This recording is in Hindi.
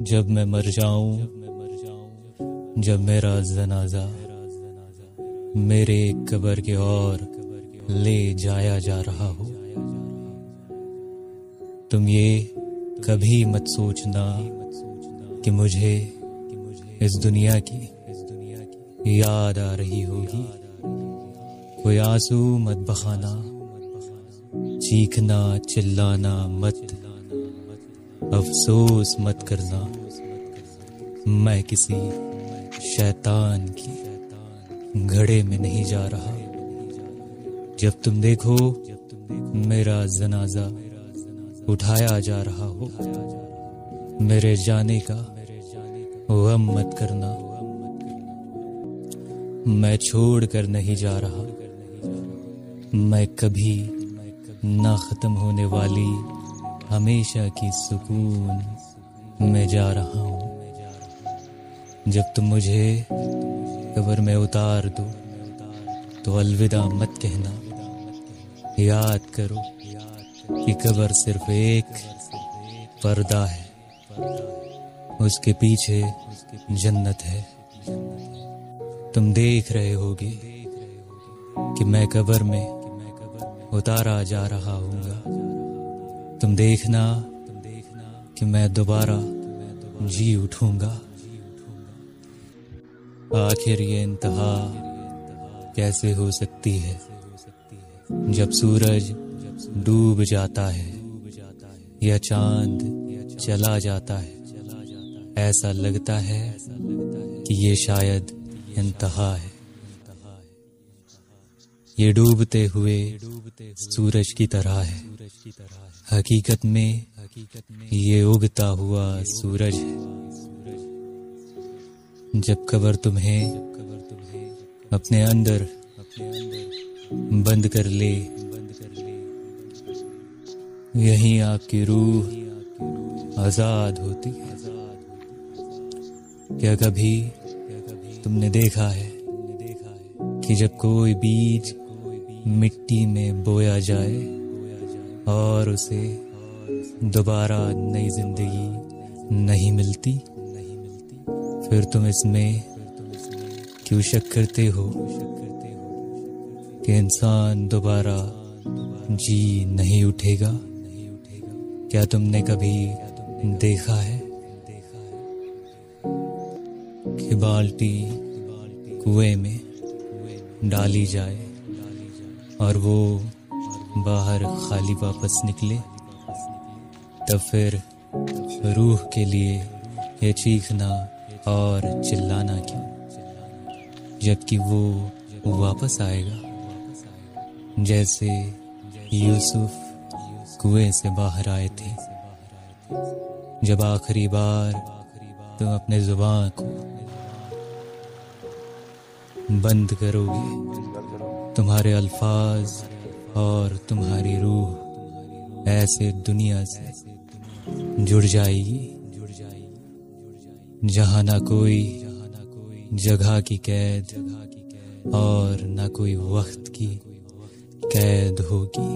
जब मैं मर जाऊं, जब मेरा जनाजा मेरे कब्र के और ले जाया जा रहा हो, तुम ये कभी मत सोचना कि मुझे इस दुनिया की याद आ रही होगी। कोई आंसू मत बहाना, चीखना चिल्लाना मत, अफसोस मत करना। मैं किसी शैतान की घड़े में नहीं जा रहा। जब तुम देखो मेरा जनाजा उठाया जा रहा हो, मेरे जाने का गम मत करना। मैं छोड़ कर नहीं जा रहा। मैं कभी ना खत्म होने वाली हमेशा की सुकून में जा रहा हूं। जब तुम मुझे कब्र में उतार दो तो अलविदा मत कहना। याद करो कि कब्र सिर्फ एक पर्दा है, उसके पीछे जन्नत है। तुम देख रहे होगे कि मैं कब्र में उतारा जा रहा हूँगा। तुम देखना कि मैं दोबारा जी उठूंगा। आखिर ये इंतहा कैसे हो सकती है? जब सूरज डूब जाता है या चांद चला जाता है, ऐसा लगता है कि ये शायद इंतहा है। ये डूबते हुए सूरज की तरह है। हकीकत में ये उगता हुआ सूरज है। जब कब्र तुम्हें अपने अंदर बंद कर ले, यहीं आपकी रूह आजाद होती है। क्या कभी तुमने देखा है कि जब कोई बीज मिट्टी में बोया जाए और उसे दोबारा नई जिंदगी नहीं मिलती, फिर तुम इसमें क्यों शक करते हो कि इंसान दोबारा जी नहीं उठेगा? क्या तुमने कभी देखा है कि बाल्टी कुएं में डाली जाए और वो बाहर खाली वापस निकले? तब फिर रूह के लिए ये चीखना और चिल्लाना क्यों, जबकि वो वापस आएगा जैसे यूसुफ कुएं से बाहर आए थे। जब आखिरी बार तुम अपने जुबान को बंद करोगे, तुम्हारे अल्फाज और तुम्हारी रूह ऐसे दुनिया से जुड़ जाएगी जहां ना कोई जगह की कैद और ना कोई वक्त की कैद होगी।